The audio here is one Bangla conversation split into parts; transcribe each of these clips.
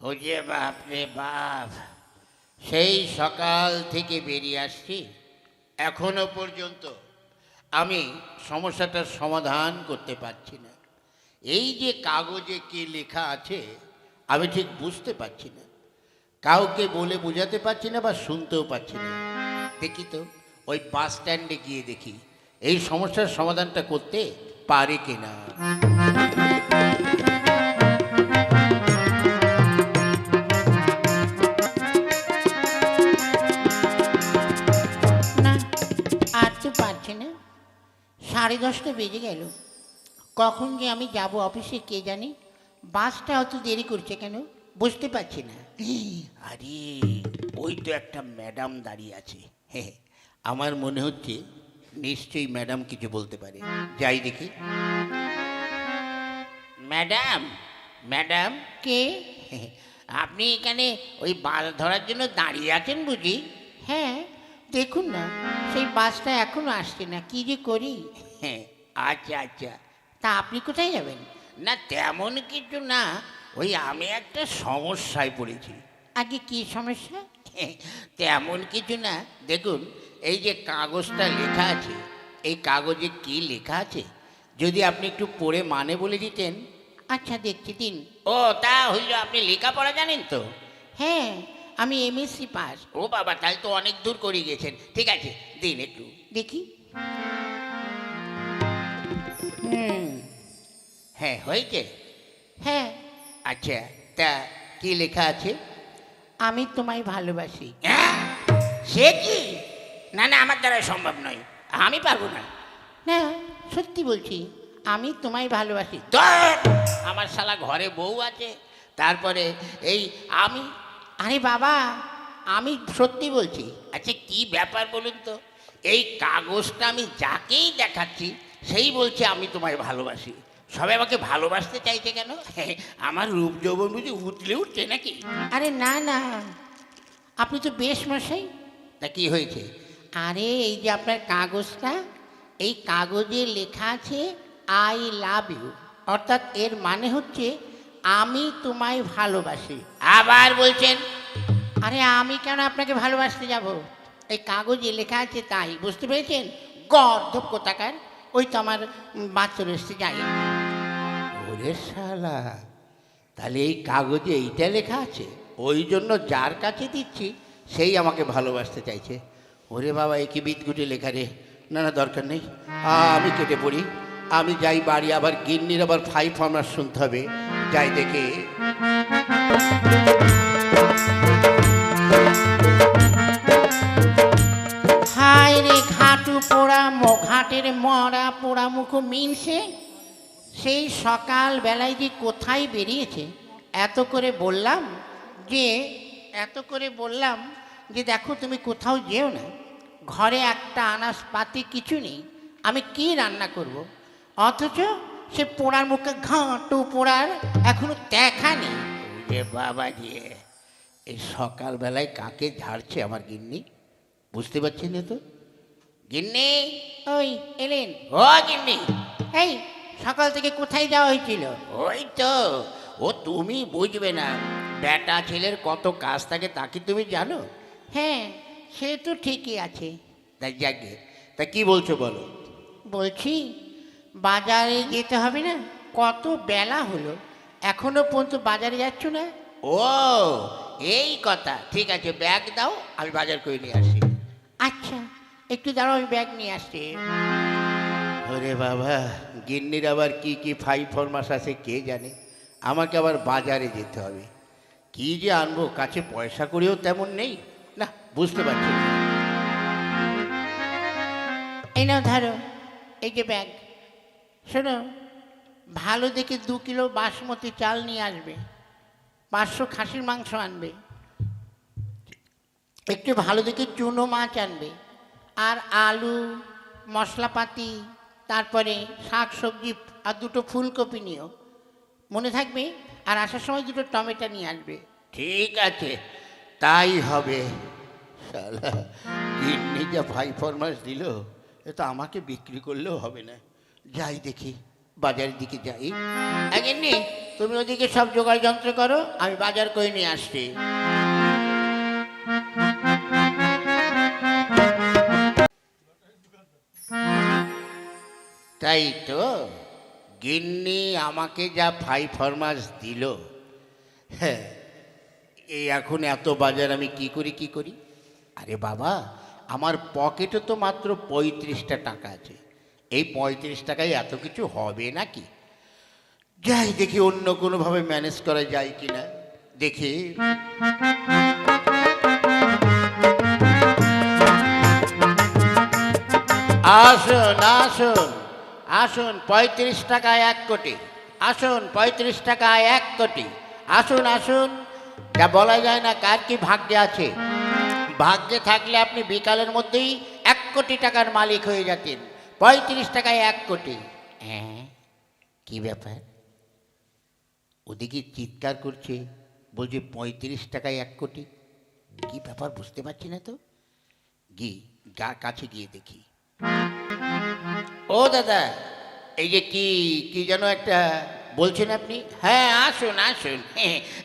ও যে বাপ রে বাপ, সেই সকাল থেকে বেরিয়ে আসছি, এখনো পর্যন্ত আমি সমস্যাটার সমাধান করতে পারছি না। এই যে কাগজে কি লেখা আছে আমি ঠিক বুঝতে পারছি না, কাউকে বলে বোঝাতে পারছি না বা শুনতেও পাচ্ছি না। দেখি তো ওই বাস স্ট্যান্ডে গিয়ে দেখি এই সমস্যার সমাধানটা করতে পারে কিনা। না, আর তো পারছি না। 10:30 বেজে গেল। কখন যে আমি যাব অফিসে কে জানে। বাসটা অত দেরি করছে কেন বুঝতে পারছি না। আরে ওই তো একটা ম্যাডাম দাঁড়িয়ে আছে। হ্যাঁ, আমার মনে হচ্ছে নিশ্চয়ই ম্যাডাম কিছু বলতে পারে। যাই দেখি। ম্যাডাম, ম্যাডাম, কে? আপনি এখানে ওই বাস ধরার জন্য দাঁড়িয়ে আছেন বুঝি? হ্যাঁ, দেখুন না, সেই বাসটা এখনো আসছে না, কি যে করি। হ্যাঁ, আচ্ছা আচ্ছা। তা আপনি কোথায় যাবেন? না তেমন কিছু না, ওই আমি একটা সমস্যায় পড়েছি। আগে কি সমস্যা? তেমন কিছু না, দেখুন এই যে কাগজটা লেখা আছে, এই কাগজে কি লেখা আছে যদি আপনি একটু পড়ে মানে বলে দিতেন। আচ্ছা, দেখছি দিন। ও তা হইল, আপনি লেখাপড়া জানেন তো? হ্যাঁ, আমি MSc পাস। ও বাবা, তাহলে তো অনেক দূর করে গেছেন। ঠিক আছে, দিন একটু দেখি। হ্যাঁ, হয়েছে। হ্যাঁ, আচ্ছা, তা কি লেখা আছে? আমি তোমায় ভালোবাসি। হ্যাঁ, সে কি? না না, আমার দ্বারা সম্ভব নয়, আমি পারবো না। না, সত্যি বলছি, আমি তোমায় ভালোবাসি। ধর, আমার শালা ঘরে বউ আছে, তারপরে এই আমি। আরে বাবা, আমি সত্যি বলছি। আচ্ছা কি ব্যাপার বলুন তো, এই কাগজটা আমি যাকেই দেখাচ্ছি সেই বলছে আমি তোমায় ভালোবাসি। সবাই আমাকে ভালোবাসতে চাইছে কেন? আমার রূপ যৌবন বুঝি উতলে উঠছে নাকি? আরে না না, আপনি তো বেশ মশাই। তা কি হয়েছে? আরে এই যে আপনার কাগজটা, এই কাগজে লেখা আছে আই লাভ ইউ, অর্থাৎ এর মানে হচ্ছে আমি তোমায় ভালোবাসি। আবার বলছেন? আরে আমি কেন আপনাকে ভালোবাসতে যাব? এই কাগজে লেখা আছে তাই, বুঝতে পেরেছেন? গর্ধব কোথাকার, ওই তো আমার বাচ্চার এসছে, যাই। ওরে শালা, তাহলে এই কাগজে এইটা লেখা আছে, ওই জন্য যার কাছে দিচ্ছি সেই আমাকে ভালোবাসতে চাইছে। ওরে বাবা, এ কি বিদঘুটে লেখা রে। না না, দরকার নেই, আমি কেটে পড়ি। আমি যাই বাড়ি, আবার গিন্নির আবার ফাইভ আমার শুনতে হবে। যাই দেখে। হায় রে ঘাটু পোড়া ঘাটের মরা পোড়া মুখ মিনসে, সেই সকাল বেলায় যে কোথায় বেরিয়েছে। এত করে বললাম যে দেখো তুমি কোথাও যেও না, ঘরে একটা আনাজপাতি কিছু নেই, আমি কি রান্না করব। অথচ সে পোড়ার মুখে ঘাঁটু পোড়ার এখনো দেখা নেই। ওরে বাবা যে, এই সকালবেলায় কাকে ঝাড়ছে আমার গিন্নি, বুঝতে পারছি না তো। গিন্নি, ওই এলেন? ও গিন্নি, এই সকাল থেকে কোথায় যাওয়া হয়েছিল? ওই তো, ও তুমি বুঝবে না, বেটা ছেলের কত কাজ থাকে তা কি তুমি জানো? হ্যাঁ, সে তো ঠিকই আছে। তাই যাকে, তা কি বলছো বলো। বলছি বাজারে যেতে হবে না? কত বেলা হলো, এখনো পর্যন্ত বাজারে যাচ্ছ না? ও এই কথা, ঠিক আছে, ব্যাগ দাও, আমি বাজার করে নিয়ে আসি। আচ্ছা, একটু দাঁড়াও, আমি ব্যাগ নিয়ে আসছি। ওরে বাবা, গিন্নির আবার কি কি ফাইভ ফরমাস আছে কে জানে। আমাকে আবার বাজারে যেতে হবে, কি যে আনবো, কাছে পয়সা করেও তেমন নেই। না, বুঝতে পারছি না। এই নাও ধরো, এই যে ব্যাগ। শোনো, ভালো দেখে 2 কিলো বাসমতি চাল নিয়ে আসবে, 500 খাসির মাংস আনবে, একটু ভালো দেখে চুনো মাছ আনবে, আর আলু মশলাপাতি, তারপরে শাক সবজি, আর 2টো ফুলকপি নিও, মনে থাকবে। আর আসার সময় 2টো টমেটো নিয়ে আসবে। ঠিক আছে, তাই হবে। শালা গিন্নি যা ভাই ফরমাস দিল, এ তো আমাকে বিক্রি করলেও হবে না। যাই দেখি, বাজারের দিকে যাই। গিন্নি, তুমি ওদিকে সব জোগাড় যন্ত্র করো, আমি বাজার করে নিয়ে আসছি। তাই তো, গিন্নি আমাকে যা ভাই ফরমাস দিল, হ্যাঁ, এই এখন এত বাজার আমি কি করি? আরে বাবা, আমার পকেটে তো মাত্র 35টা টাকা আছে। এই 35 টাকায় এত কিছু হবে নাকি? যাই দেখি অন্য কোনোভাবে ম্যানেজ করা যায় কিনা দেখি। আসুন আসুন আসুন, 35 টাকায় 1 কোটি। আসুন, 35 টাকায় 1 কোটি। আসুন আসুন, যা বলা যায় না কার কি ভাগ্যে আছে। ভাগ্যে থাকলে আপনি বিকালের মধ্যেই 1 কোটি টাকার মালিক হয়ে যেতেন। 35 টাকায় 1 কোটি। হ্যাঁ, কি ব্যাপার? ওদিকে চিৎকার করছে, বলছে 35 টাকায় 1 কোটি। কি ব্যাপার বুঝতে পারছি না তো। কাছে গিয়ে দেখি। ও দাদা, এই যে কি কি যেন একটা বলছেন আপনি? হ্যাঁ, আসুন আসুন,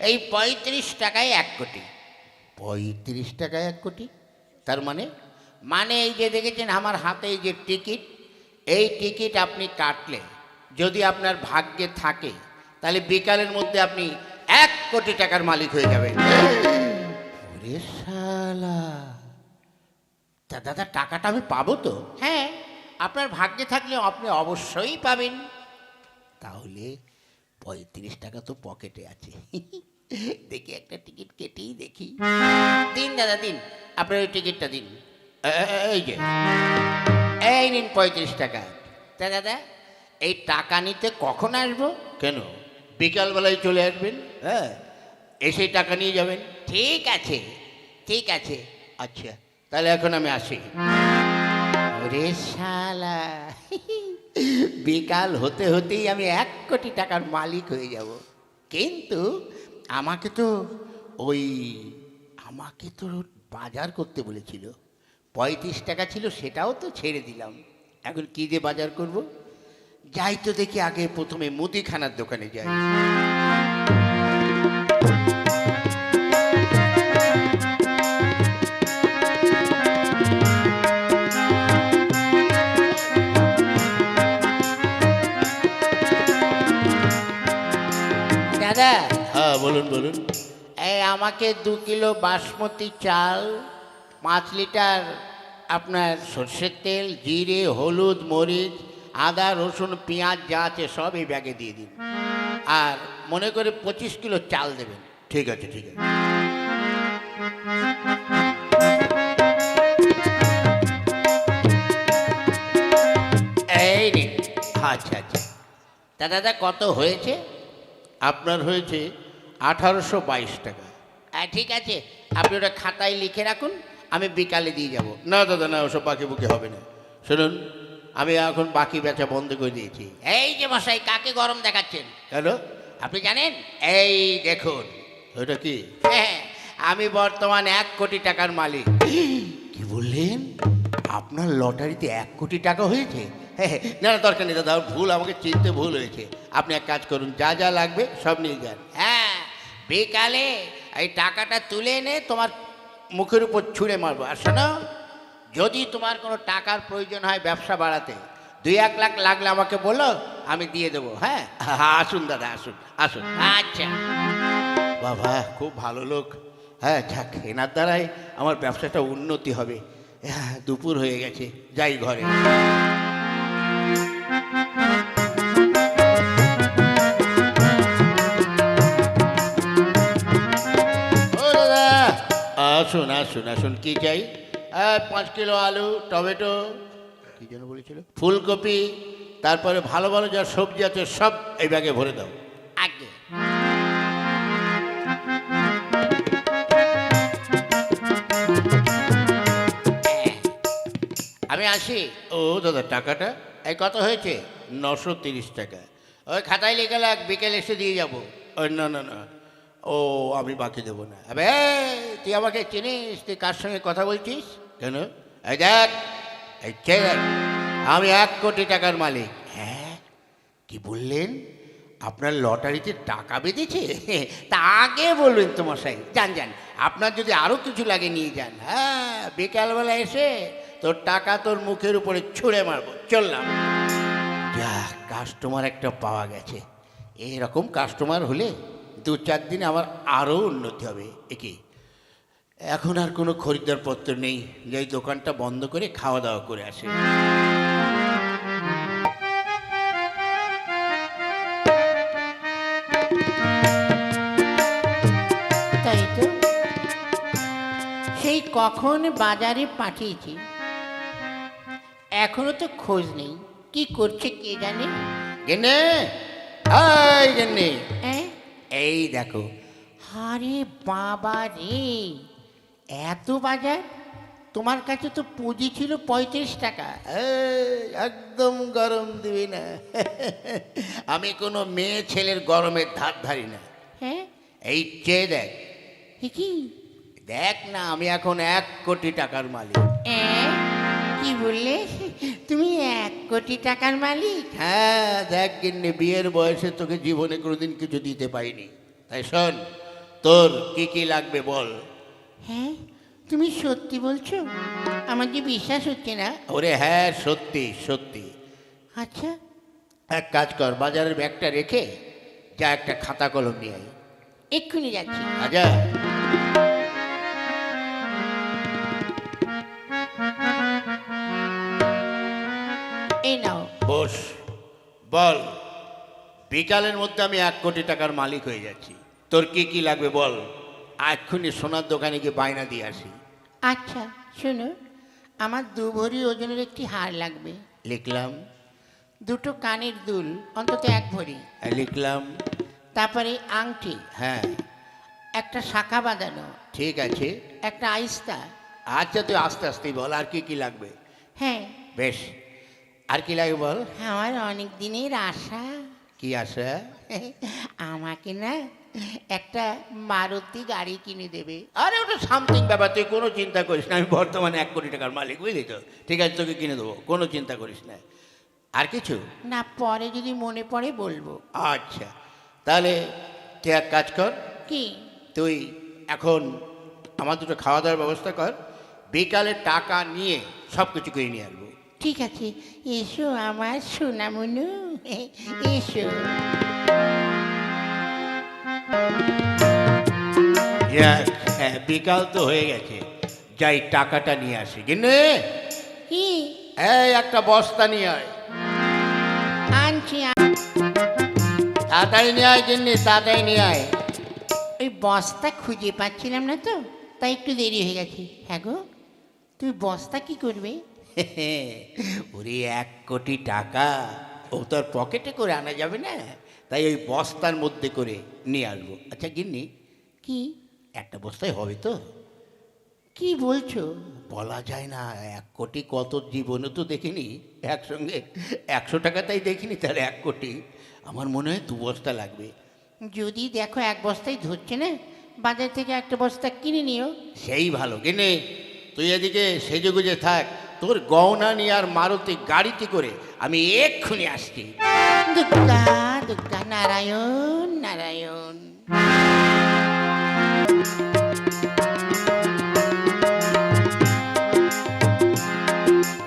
এই 35 টাকায় 1 কোটি। 35 টাকায় 1 কোটি? তার মানে? মানে এই যে দেখেছেন আমার হাতে এই যে টিকিট, এই টিকিট আপনি কাটলে যদি আপনার ভাগ্যে থাকে, তাহলে বিকালের মধ্যে আপনি 1 কোটি টাকার মালিক হয়ে যাবেন। ওরে শালা, তা দাদা টাকাটা আমি পাবো তো? হ্যাঁ, আপনার ভাগ্যে থাকলে আপনি অবশ্যই পাবেন। তাহলে 35 টাকা তো পকেটে আছে। দেখি একটা টিকিট কেটেই দেখি। দিন দাদা, দিন, আপনার ওই টিকিটটা দিন। এই যে, এই নিন 35 টাকা। তা দাদা, এই টাকা নিতে কখন আসবো? কেন, বিকালবেলায় চলে আসবেন। হ্যাঁ, এসে টাকা নিয়ে যাবেন। ঠিক আছে, ঠিক আছে। আচ্ছা, তাহলে এখন আমি আসি। ওরে শালা, বিকাল হতে হতেই আমি 1 কোটি টাকার মালিক হয়ে যাব। কিন্তু আমাকে তো ওই আমাকে তো বাজার করতে বলেছিল। 35 টাকা ছিল, সেটাও তো ছেড়ে দিলাম। এখন কি দিয়ে বাজার করব? যাই তো দেখি, আগে প্রথমে মুদিখানার দোকানে যাই। দাদা, হ্যাঁ, বলুন বলুন। এই আমাকে 2 কিলো বাসমতি চাল, 5 লিটার আপনার সর্ষের তেল, জিরে, হলুদ, মরিচ, আদা, রসুন, পেঁয়াজ যা আছে সব এই ব্যাগে দিয়ে দিন। আর মনে করে 25 কিলো চাল দেবেন। ঠিক আছে ঠিক আছে। এই নিন। আচ্ছা আচ্ছা। তা দাদা, কত হয়েছে? আপনার হয়েছে 1822 টাকা। ঠিক আছে, আপনি ওটা খাতায় লিখে রাখুন, আমি বিকালে দিয়ে যাব। না দাদা, না, ওসব বাকি বুকি হবে না। শুনুন, আমি এখন বাকি বেচা বন্ধ করে দিয়েছি। এই যে মশাই, কাকে গরম দেখাচ্ছেন? কেন? আপনি জানেন? এই দেখুন। ওটা কি? হ্যাঁ, আমি বর্তমান 1 কোটি টাকার মালিক। কি বললেন? আপনার লটারিতে 1 কোটি টাকা হয়েছে? হ্যাঁ, না না, দরকার নেই দাদা, ভুল, আমাকে চিনতে ভুল হয়েছে। আপনি এক কাজ করুন, যা যা লাগবে সব নিয়ে যান। হ্যাঁ, বিকালে এই টাকাটা তুলে এনে তোমার মুখের উপর ছুঁড়ে মারবো। আর শোনো, যদি তোমার কোনো টাকার প্রয়োজন হয় ব্যবসা বাড়াতে, 2-1 লাখ লাগলে আমাকে বলো, আমি দিয়ে দেবো। হ্যাঁ, আসুন দাদা, আসুন আসুন। আচ্ছা। বাবা, খুব ভালো লোক। হ্যাঁ, যাক, এনার দ্বারাই আমার ব্যবসাটা উন্নতি হবে। দুপুর হয়ে গেছে, যাই ঘরে। ও দাদা, আসুন আসুন আসুন, কি চাই? 5 কিলো আলু, টমেটো, কি যেন বলেছিল, ফুলকপি, তারপরে ভালো ভালো যা সবজি আছে সব এই ব্যাগে ভরে দাও। আগে আমি আসি। ও দাদা, টাকাটা এই কত হয়েছে? 930 টাকা। ওই খাতায় লিখে লাগ, বিকেল এসে দিয়ে যাব। ও না না না, ও আমি বাকি দেবো না। আবে, তুই আমাকে চিনিস? তুই কার সঙ্গে কথা বলছিস? কেন? এই দেখ, এই চেয়ে দেখ, আমি 1 কোটি টাকার মালিক। হ্যাঁ, কি বললেন? আপনার লটারিতে টাকা বেঁধেছে? তা আগে বলবেন তো মশাই। যান যান, আপনার যদি আরও কিছু লাগে নিয়ে যান। হ্যাঁ, বিকালবেলা এসে তোর টাকা তোর মুখের উপরে ছুঁড়ে মারবো। চললাম। যা, কাস্টমার একটা পাওয়া গেছে। এরকম কাস্টমার হলে 2-4 দিনে আমার আরও উন্নতি হবে। একে এখন আর কোনো খরিদ্দারপত্র নেই, যে এই দোকানটা বন্ধ করে খাওয়া দাওয়া করে আসে। তাই তো, সেই কখন বাজারে পাঠিয়েছি, এখনো তো খোঁজ নেই। কি করছে কে জানে। গেন্নে, এই গেন্নে, হ্যাঁ, এই দেখো। আরে বাবা রে, এত বাজার! তোমার কাছে তো পুঁজি ছিল 35 টাকা। এই, একদম গরম দিবি না। আমি কোনো মেয়ে ছেলের গরমের ধার ধারি না। হ্যাঁ, এই চেয়ে দেখ, এ কি? দেখ না, আমি এখন 1 কোটি টাকার মালিক। কি বললে? তুমি 1 কোটি টাকার মালিক? হ্যাঁ, দেখ গিন্নি, বিয়ের বয়সে তোকে জীবনে কোনোদিন কিছু দিতে পাইনি। তাই শোন, তোর কি কি লাগবে বল। হ্যাঁ, তুমি সত্যি বলছো? আমার যে বিশ্বাস হচ্ছে না। ওরে হ্যাঁ, সত্যি সত্যি। আচ্ছা, এক কাজ কর, বাজারের ব্যাগটা রেখে যা, একটা খাতা কলম নিয়ে আয়। এক্ষুনি যাচ্ছি। আচ্ছা। এই নাও। বস, বল। বিকালের মধ্যে আমি 1 কোটি টাকার মালিক হয়ে যাচ্ছি। তোর কি কি লাগবে বল, এক্ষুনি সোনার দোকানে গিয়ে বায়না দিয়ে আসি। আচ্ছা শোনো, আমার 2 ভরি ওজনের একটি হার লাগবে। লিখলাম। 2টো কানের দুল, অন্তত 1 ভরি। লিখলাম। তারপরে আংটি, হ্যাঁ, একটা শাখা বাঁধানো, ঠিক আছে। একটা আইস্তা। আচ্ছা, তুই আস্তে আস্তেই বল, আর কি কি লাগবে। হ্যাঁ, বেশ, আর কি লাগবে বল। আমার অনেক দিনের আশা। কি আসে? আমাকে না একটা মারুতি গাড়ি কিনে দেবে। আরে ওটা সামথিং ব্যাপার, তুই কোনো চিন্তা করিস না। আমি বর্তমানে 1 কোটি টাকার মালিক, বুঝলি তো। ঠিক আছে, তোকে কিনে দেবো, কোনো চিন্তা করিস না। আর কিছু না, পরে যদি মনে পড়ে বলবো। আচ্ছা, তাহলে তুই এক কাজ কর, কি? তুই এখন আমার দুটো খাওয়া দাওয়ার ব্যবস্থা কর। বিকালে টাকা নিয়ে সব কিছু করে নিয়ে আসবো। ঠিক আছে, এসো আমার সোনামনু, এসো। যাক, হ্যাঁ, বিকাল তো হয়ে গেছে, যাই টাকাটা নিয়ে আসি। কিনে কি? এই একটা বস্তা নিয়ে আয়। আনছি। তাড়াতাড়ি নিয়ে আয় কিন্নি, তাড়াতাড়ি নিয়ে আয়। ওই বস্তা খুঁজে পাচ্ছিলাম না তো, তাই একটু দেরি হয়ে গেছে। হ্যাঁ গো, তুমি বস্তা কি করবে? ওরে 1 কোটি টাকা, ও তোর পকেটে করে আনা যাবে না, তাই ওই বস্তার মধ্যে করে নিয়ে আসবো। আচ্ছা গিন্নি, কি? একটা বস্তায় হবে তো? কি বলছো? বলা যায় না, 1 কোটি কত জীবনে তো দেখিনি, একসঙ্গে 100 টাকা তাই দেখিনি, তাহলে 1 কোটি। আমার মনে হয় 2 বস্তা লাগবে। যদি দেখো 1 বস্তাই ধরছে না, বাজার থেকে একটা বস্তা কিনে নিও। সেই ভালো। কিনে তুই এদিকে সেজে গুজে থাক, তোর গহনা নিয়ে আর মারুতি গাড়িতে করে আমি এক্ষুনি আসছি। দুর্গা দুর্গা, নারায়ণ নারায়ণ।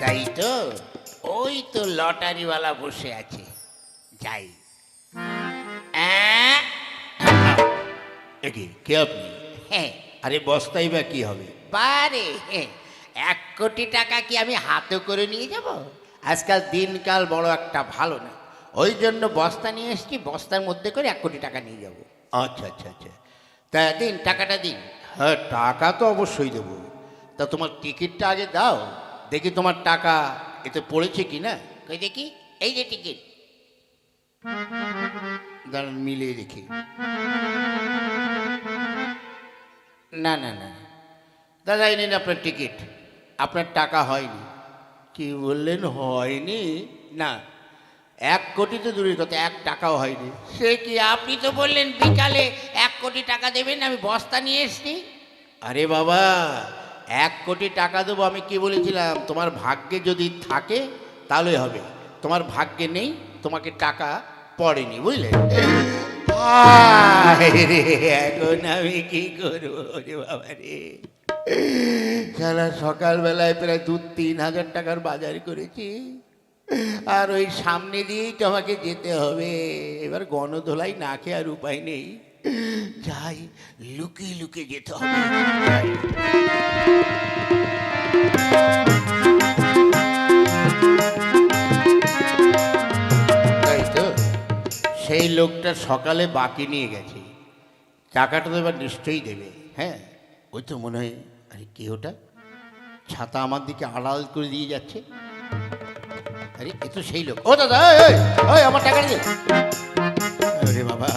তাই তো, ওই তো লটারিওয়ালা বসে আছে, যাই। কি কে আপনি? হ্যাঁ, আরে বস্তাই বা কি হবে? বারে 1 কোটি টাকা কি আমি হাতে করে নিয়ে যাব? আজকাল দিনকাল বড় একটা ভালো না, ওই জন্য বস্তা নিয়ে এসেছি, বস্তার মধ্যে করে 1 কোটি টাকা নিয়ে যাব। আচ্ছা আচ্ছা আচ্ছা, তা দিন, টাকাটা দিন। হ্যাঁ, টাকা তো অবশ্যই দেবো। তা তোমার টিকিটটা আগে দাও, দেখি তোমার টাকা এতে পড়েছে কি না। কই দেখি, এই যে টিকিট। দাঁড়ান, মিলিয়ে দেখি। না না না, দাদা এই নিন আপনার টিকিট, আপনার টাকা হয়নি। কি বললেন, হয়নি? না, 1 কোটি তো দূরের কথা, 1 টাকাও হয়নি। সে কি, আপনি তো বললেন বিকালে 1 কোটি টাকা দেবেন, আমি বস্তা নিয়ে এসেছি। আরে বাবা, 1 কোটি টাকা দেবো। আমি কি বলেছিলাম, তোমার ভাগ্যে যদি থাকে তাহলে হবে, তোমার ভাগ্যে নেই, তোমাকে টাকা পড়েনি, বুঝলে? হায় রে, এখন আমি কি করবো রে বাবা রে। সারা সকালবেলায় প্রায় 2-3 হাজার টাকার বাজার করেছি, আর ওই সামনে দিয়েই তো আমাকে যেতে হবে। এবার গণধোলাই না খেয়ে আর উপায় নেই, যাই লুকিয়ে লুকিয়ে যেতে হবে। তাই তো, সেই লোকটা সকালে বাকি নিয়ে গেছে, টাকাটা তো এবার নিশ্চয়ই দেবে। হ্যাঁ, ওই তো মনে হয়, আরে কে ওটা, ছাতা আমার দিকে আড়াল করে দিয়ে যাচ্ছে। আরে এ তো সেই লোক। ও দাদা, ওই আমার টাকা দিয়ে। আরে বাবা,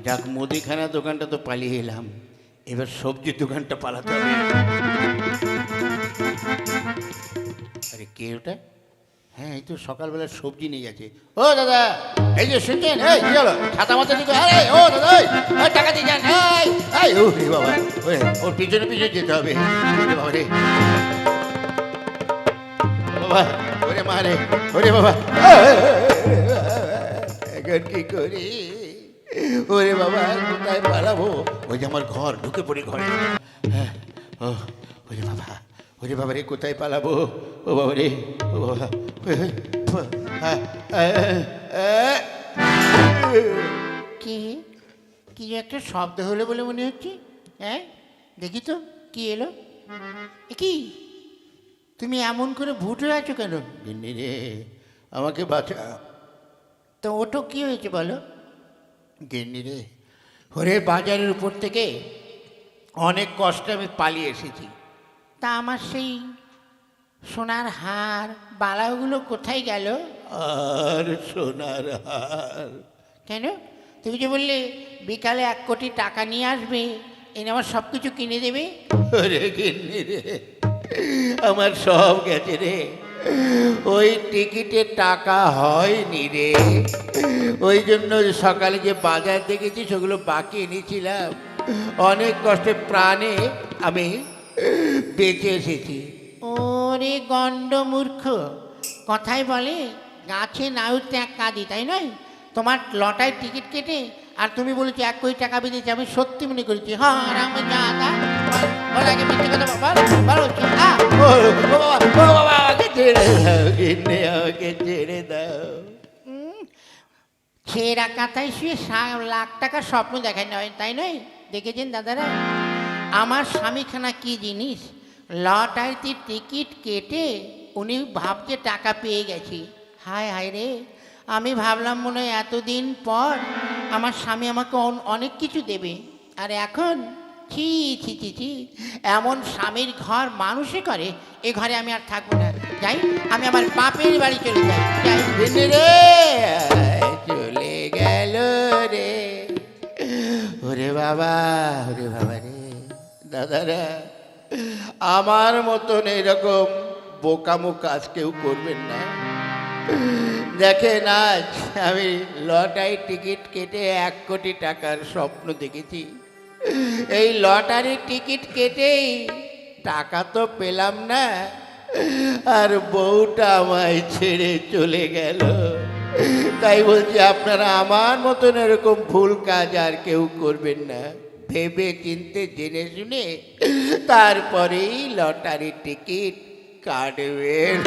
যাক মুদিখানা দোকানটা তো পালিয়ে এলাম, এবার সবজির দোকানটা পালাতে হবে। আরে কে ওটা? হ্যাঁ, এই তো সকালবেলা সবজি নিয়ে গেছে। ও দাদা, এই যে শুনছেন, এই কি হলো, ছাতা মাথা দিকে, আরে ও দাদা, ওই টাকা দিয়ে যান। এই ও রে বাবা, ওর পিছনে পিছনে যেতে হবে। ওরে বাবা রে, বাবা, ওরে মা রে, ওরে বাবা, এখন কি করি? ওরে বাবা, কোথায় পালাবো? ওই যে আমার ঘর, ঢুকে পড়ি ঘরে। ও ওরে বাবা, ওরে বাবা রে, কোথায় পালাবো? ও বাবা রে, ও বাবা। কি কি একটা শব্দ হলো বলে মনে হচ্ছে। হ্যাঁ, দেখি তো কি এলো। এ কি, তুমি এমন করে ভূত হয়ে আছো কেন? গিন্নি রে, আমাকে বাঁচা। তো ওটো কি হয়েছে বলো? গিন্নি রে, ওরে বাজারের উপর থেকে অনেক কষ্টে আমি পালিয়ে এসেছি। তা আমার সেই সোনার হার বালাগুলো কোথায় গেল? আর সোনার হার? কেন, তুমি যে বললে বিকালে 1 কোটি টাকা নিয়ে আসবে, এনে আমার সব কিছু কিনে দেবে। ওরে গিন্নি রে, আমার সব গেছে রে, ওই টিকিটের টাকা হয়নি রে। ওই জন্য সকালে যে বাজার দেখেছি সেগুলো বাকি এনেছিলাম, অনেক কষ্টে প্রাণে আমি বেঁচে এসেছি। ওরে গন্ড মূর্খ, কথাই বলে গাছে না উঠতে এক কাঁদি, তাই নয়? তোমার লটারির টিকিট কেটে আর তুমি বলেছো 1 কোটি টাকা বেঁধেছি, আমি সত্যি মনে করেছি। হ্যাঁ, আর আমি যা বল আগে মিথ্যে কথা বলো। ও বাবা, আমাকে ছেড়ে দাও গিন্নি, আমাকে ছেড়ে দাও। ছেঁড়া কাঁথায় শুয়ে লাখ টাকার স্বপ্ন দেখায় নয়, তাই নয়? দেখেছেন দাদারা, আমার স্বামীখানা কি জিনিস, লটারিতে টিকিট কেটে উনি ভাবছে টাকা পেয়ে গেছি। হায় হায় রে, আমি ভাবলাম মনে হয় এতদিন পর আমার স্বামী আমাকে অনেক কিছু দেবে, আর এখন ছি ছি ছি ছি, এমন স্বামীর ঘর মানুষে করে, এ ঘরে আমি আর থাকবো না। যাই, আমি আমার বাপের বাড়ি চলে যাই। গিন্নি রে, চলে গেল রে। ওরে বাবা, ওরে বাবা রে। দাদারা, আমার মতন এরকম বোকামো কাজ কেউ করবেন না। দেখেন, আজ আমি লটারি টিকিট কেটে 1 কোটি টাকার স্বপ্ন দেখেছি। এই লটারির টিকিট কেটেই টাকা তো পেলাম না, আর বউটা আমায় ছেড়ে চলে গেল। তাই বলছি, আপনারা আমার মতন এরকম ভুল কাজ আর কেউ করবেন না। ভেবে চিনতে জেনে শুনে তারপরেই লটারির টিকিট কাটবেন।